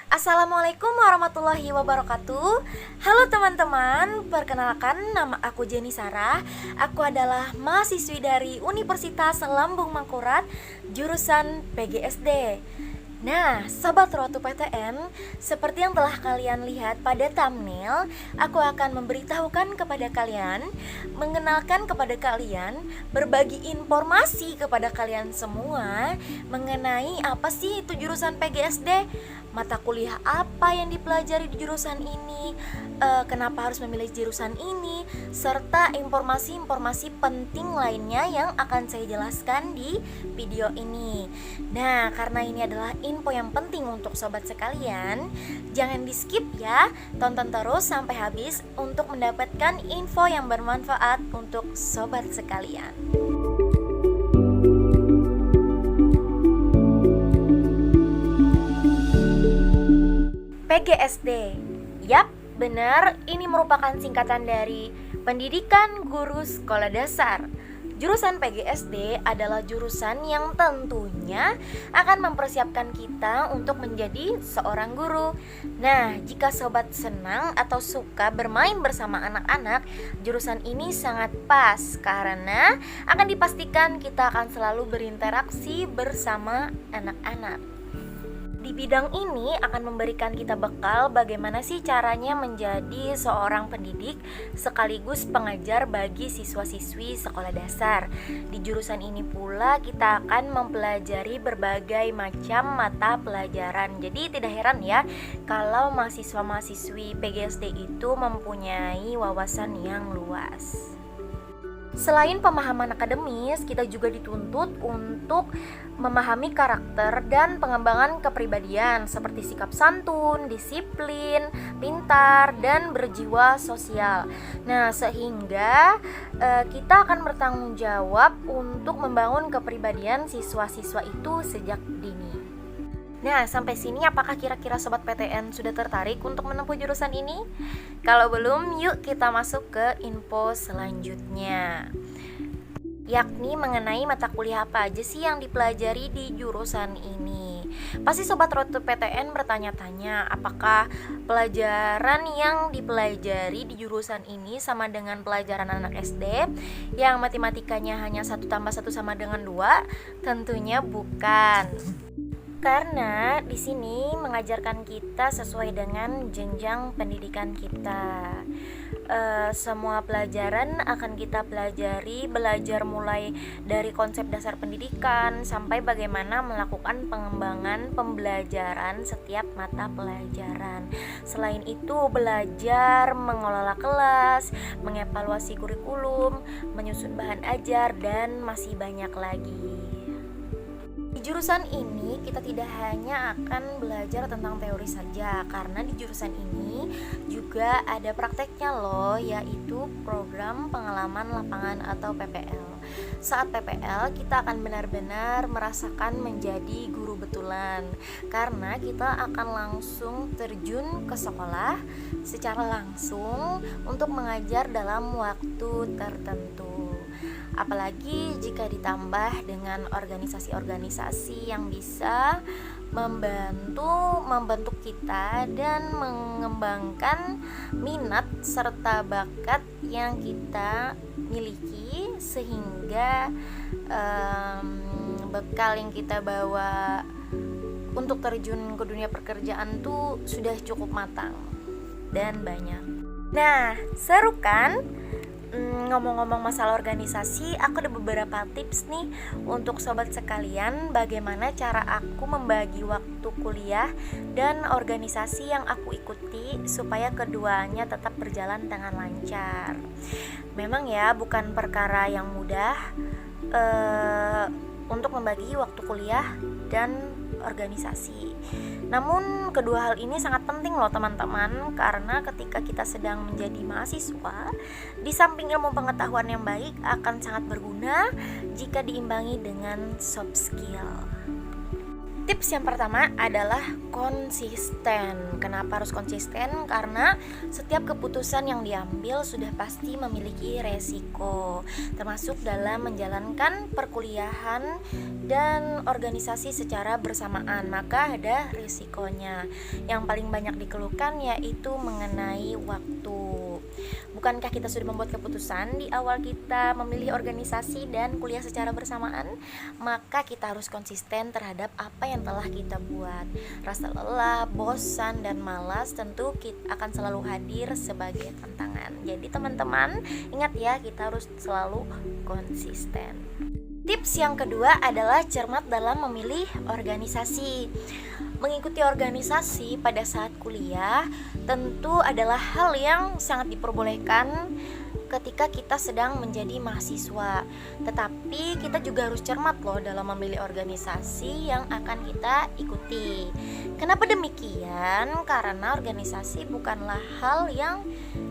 Assalamualaikum warahmatullahi wabarakatuh. Halo teman-teman, perkenalkan nama aku Jenny Sarah. Aku adalah mahasiswi dari Universitas Lambung Mangkurat, jurusan PGSD. Nah, Sobat Rotu PTN, seperti yang telah kalian lihat pada thumbnail, aku akan memberitahukan kepada kalian, mengenalkan kepada kalian, berbagi informasi kepada kalian semua mengenai apa sih itu jurusan PGSD, mata kuliah apa yang dipelajari di jurusan ini, kenapa harus memilih jurusan ini, serta informasi-informasi penting lainnya yang akan saya jelaskan di video ini. Nah, karena ini adalah info yang penting untuk sobat sekalian, jangan di skip ya, tonton terus sampai habis untuk mendapatkan info yang bermanfaat untuk sobat sekalian. PGSD, yap, benar, ini merupakan singkatan dari Pendidikan Guru Sekolah Dasar. Jurusan PGSD adalah jurusan yang tentunya akan mempersiapkan kita untuk menjadi seorang guru. Nah, jika sobat senang atau suka bermain bersama anak-anak, jurusan ini sangat pas karena akan dipastikan kita akan selalu berinteraksi bersama anak-anak. Di bidang ini akan memberikan kita bekal bagaimana sih caranya menjadi seorang pendidik sekaligus pengajar bagi siswa-siswi sekolah dasar. Di jurusan ini pula kita akan mempelajari berbagai macam mata pelajaran. Jadi tidak heran ya kalau mahasiswa-mahasiswi PGSD itu mempunyai wawasan yang luas. Selain pemahaman akademis, kita juga dituntut untuk memahami karakter dan pengembangan kepribadian seperti sikap santun, disiplin, pintar, dan berjiwa sosial. Nah, sehingga kita akan bertanggung jawab untuk membangun kepribadian siswa-siswa itu sejak dini. Nah, sampai sini apakah kira-kira Sobat PTN sudah tertarik untuk menempuh jurusan ini? Kalau belum, yuk kita masuk ke info selanjutnya, yakni mengenai mata kuliah apa aja sih yang dipelajari di jurusan ini. Pasti Sobat Rotu PTN bertanya-tanya, apakah pelajaran yang dipelajari di jurusan ini sama dengan pelajaran anak SD yang matematikanya hanya 1 tambah 1 sama dengan 2? Tentunya bukan. Karena di sini mengajarkan kita sesuai dengan jenjang pendidikan kita. Semua pelajaran akan kita pelajari, belajar mulai dari konsep dasar pendidikan sampai bagaimana melakukan pengembangan pembelajaran setiap mata pelajaran. Selain itu, belajar mengelola kelas, mengevaluasi kurikulum, menyusun bahan ajar, dan masih banyak lagi. Di jurusan ini kita tidak hanya akan belajar tentang teori saja, karena di jurusan ini juga ada prakteknya loh, yaitu program pengalaman lapangan atau PPL. Saat PPL kita akan benar-benar merasakan menjadi guru betulan, karena kita akan langsung terjun ke sekolah secara langsung untuk mengajar dalam waktu tertentu. Apalagi jika ditambah dengan organisasi-organisasi yang bisa membantu kita dan mengembangkan minat serta bakat yang kita miliki, sehingga bekal yang kita bawa untuk terjun ke dunia pekerjaan tuh sudah cukup matang dan banyak. Nah, seru kan? Ngomong-ngomong masalah organisasi, aku ada beberapa tips nih untuk sobat sekalian bagaimana cara aku membagi waktu kuliah dan organisasi yang aku ikuti supaya keduanya tetap berjalan dengan lancar. Memang ya bukan perkara yang mudah untuk membagi waktu kuliah dan organisasi. Namun kedua hal ini sangat penting loh teman-teman, karena ketika kita sedang menjadi mahasiswa, di samping ilmu pengetahuan yang baik akan sangat berguna jika diimbangi dengan soft skill. Tips yang pertama adalah konsisten. Kenapa harus konsisten? Karena setiap keputusan yang diambil sudah pasti memiliki resiko, termasuk dalam menjalankan perkuliahan dan organisasi secara bersamaan. Maka ada resikonya. Yang paling banyak dikeluhkan yaitu mengenai waktu. Bukankah kita sudah membuat keputusan di awal kita memilih organisasi dan kuliah secara bersamaan? Maka kita harus konsisten terhadap apa yang telah kita buat. Rasa lelah, bosan, dan malas tentu akan selalu hadir sebagai tantangan. Jadi teman-teman, ingat ya, kita harus selalu konsisten. Tips yang kedua adalah cermat dalam memilih organisasi. Mengikuti organisasi pada saat kuliah tentu adalah hal yang sangat diperbolehkan ketika kita sedang menjadi mahasiswa. Tetapi kita juga harus cermat loh dalam memilih organisasi yang akan kita ikuti. Kenapa demikian? Karena organisasi bukanlah hal yang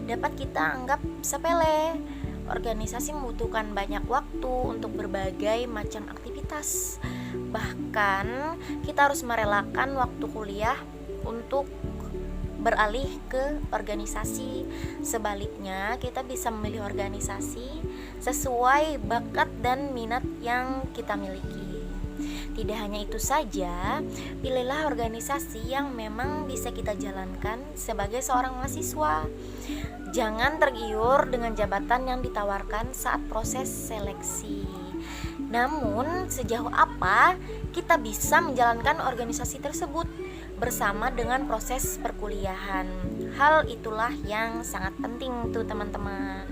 dapat kita anggap sepele. Organisasi membutuhkan banyak waktu untuk berbagai macam aktivitas. Bahkan kita harus merelakan waktu kuliah untuk beralih ke organisasi. Sebaliknya, kita bisa memilih organisasi sesuai bakat dan minat yang kita miliki. Tidak hanya itu saja, pilihlah organisasi yang memang bisa kita jalankan sebagai seorang mahasiswa. Jangan tergiur dengan jabatan yang ditawarkan saat proses seleksi. Namun, sejauh apa kita bisa menjalankan organisasi tersebut bersama dengan proses perkuliahan? Hal itulah yang sangat penting tuh teman-teman.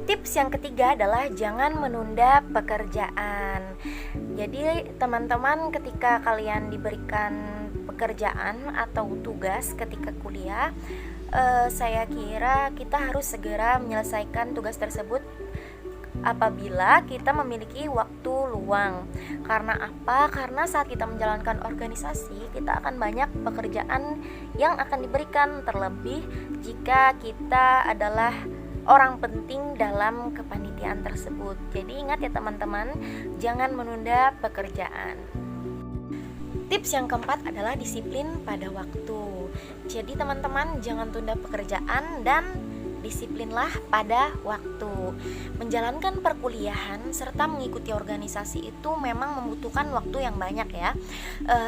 Tips yang ketiga adalah jangan menunda pekerjaan. Jadi teman-teman, ketika kalian diberikan pekerjaan atau tugas ketika kuliah, saya kira kita harus segera menyelesaikan tugas tersebut apabila kita memiliki waktu luang. Karena apa? Karena saat kita menjalankan organisasi, kita akan banyak pekerjaan yang akan diberikan, terlebih jika kita adalah orang penting dalam kepanitiaan tersebut. Jadi ingat ya teman-teman, jangan menunda pekerjaan. Tips yang keempat adalah disiplin pada waktu. Jadi teman-teman, jangan tunda pekerjaan dan disiplinlah pada waktu. Menjalankan perkuliahan serta mengikuti organisasi itu memang membutuhkan waktu yang banyak ya.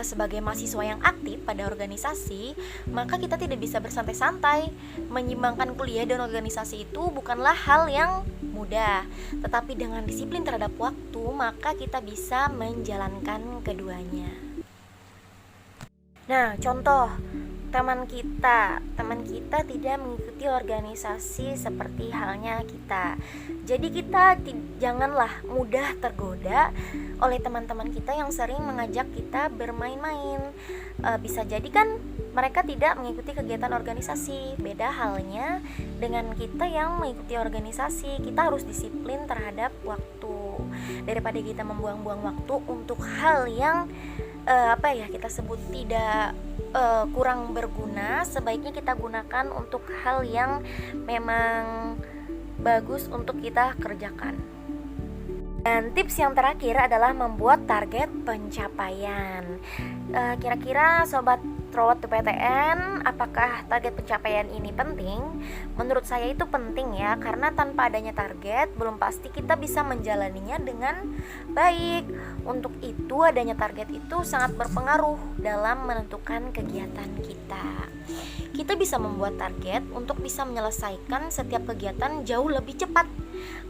Sebagai mahasiswa yang aktif pada organisasi, maka kita tidak bisa bersantai-santai. Menyimbangkan kuliah dan organisasi itu bukanlah hal yang mudah. Tetapi dengan disiplin terhadap waktu, maka kita bisa menjalankan keduanya. Nah, contoh teman kita tidak mengikuti organisasi seperti halnya kita. Jadi kita janganlah mudah tergoda oleh teman-teman kita yang sering mengajak kita bermain-main. Bisa jadi kan mereka tidak mengikuti kegiatan organisasi. Beda halnya dengan kita yang mengikuti organisasi. Kita harus disiplin terhadap waktu. Daripada kita membuang-buang waktu untuk hal yang kita sebut tidak kurang berguna, sebaiknya kita gunakan untuk hal yang memang bagus untuk kita kerjakan. Dan tips yang terakhir adalah membuat target pencapaian. Kira-kira sobat Trowot PTN, apakah target pencapaian ini penting? Menurut saya itu penting ya, karena tanpa adanya target belum pasti kita bisa menjalaninya dengan baik. Untuk itu adanya target itu sangat berpengaruh dalam menentukan kegiatan kita. Kita bisa membuat target untuk bisa menyelesaikan setiap kegiatan jauh lebih cepat.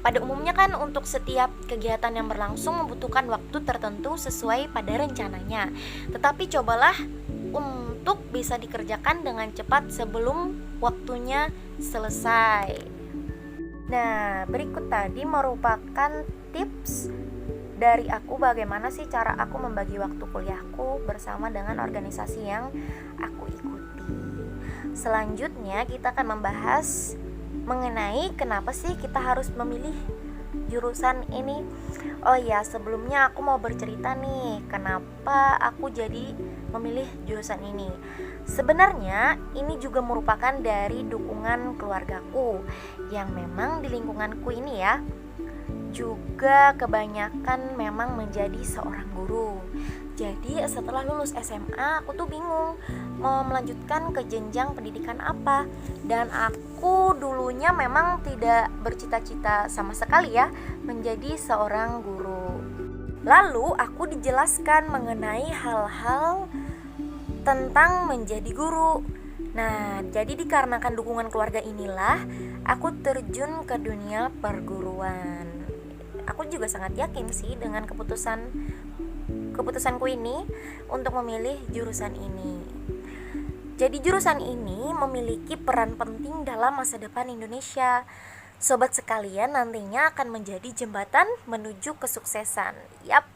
Pada umumnya kan untuk setiap kegiatan yang berlangsung membutuhkan waktu tertentu sesuai pada rencananya. Tetapi cobalah untuk bisa dikerjakan dengan cepat sebelum waktunya selesai. Nah, berikut tadi merupakan tips dari aku bagaimana sih cara aku membagi waktu kuliahku bersama dengan organisasi yang aku ikuti. Selanjutnya kita akan membahas mengenai kenapa sih kita harus memilih jurusan ini. Oh ya, sebelumnya aku mau bercerita nih kenapa aku jadi memilih jurusan ini. Sebenarnya ini juga merupakan dari dukungan keluargaku yang memang di lingkunganku ini ya juga kebanyakan memang menjadi seorang guru. Jadi setelah lulus SMA aku tuh bingung mau melanjutkan ke jenjang pendidikan apa. Dan aku dulunya memang tidak bercita-cita sama sekali ya menjadi seorang guru. Lalu aku dijelaskan mengenai hal-hal tentang menjadi guru. Nah, jadi dikarenakan dukungan keluarga inilah aku terjun ke dunia perguruan. Aku juga sangat yakin sih dengan keputusanku ini untuk memilih jurusan ini. Jadi jurusan ini memiliki peran penting dalam masa depan Indonesia. Sobat sekalian, nantinya akan menjadi jembatan menuju kesuksesan. Yap,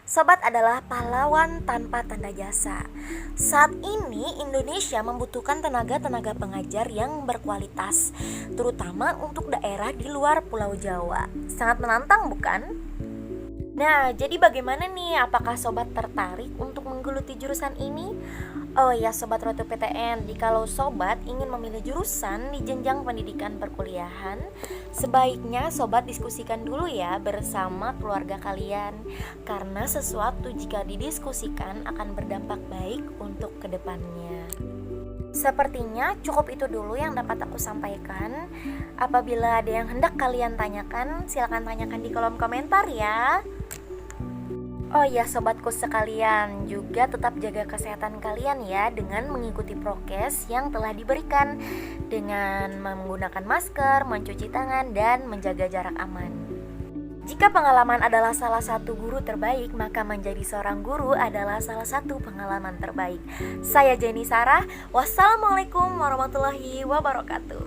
sobat adalah pahlawan tanpa tanda jasa. Saat ini Indonesia membutuhkan tenaga-tenaga pengajar yang berkualitas, terutama untuk daerah di luar Pulau Jawa. Sangat menantang, bukan? Nah, jadi bagaimana nih? Apakah sobat tertarik untuk menggeluti jurusan ini? Oh ya sobat Rotu PTN, jikalau sobat ingin memilih jurusan di jenjang pendidikan perkuliahan, sebaiknya sobat diskusikan dulu ya bersama keluarga kalian. Karena sesuatu jika didiskusikan akan berdampak baik untuk kedepannya. Sepertinya cukup itu dulu yang dapat aku sampaikan. Apabila ada yang hendak kalian tanyakan, silakan tanyakan di kolom komentar ya. Oh ya sobatku sekalian, juga tetap jaga kesehatan kalian ya dengan mengikuti prokes yang telah diberikan, dengan menggunakan masker, mencuci tangan, dan menjaga jarak aman. Jika pengalaman adalah salah satu guru terbaik, maka menjadi seorang guru adalah salah satu pengalaman terbaik. Saya Jenny Sarah, wassalamualaikum warahmatullahi wabarakatuh.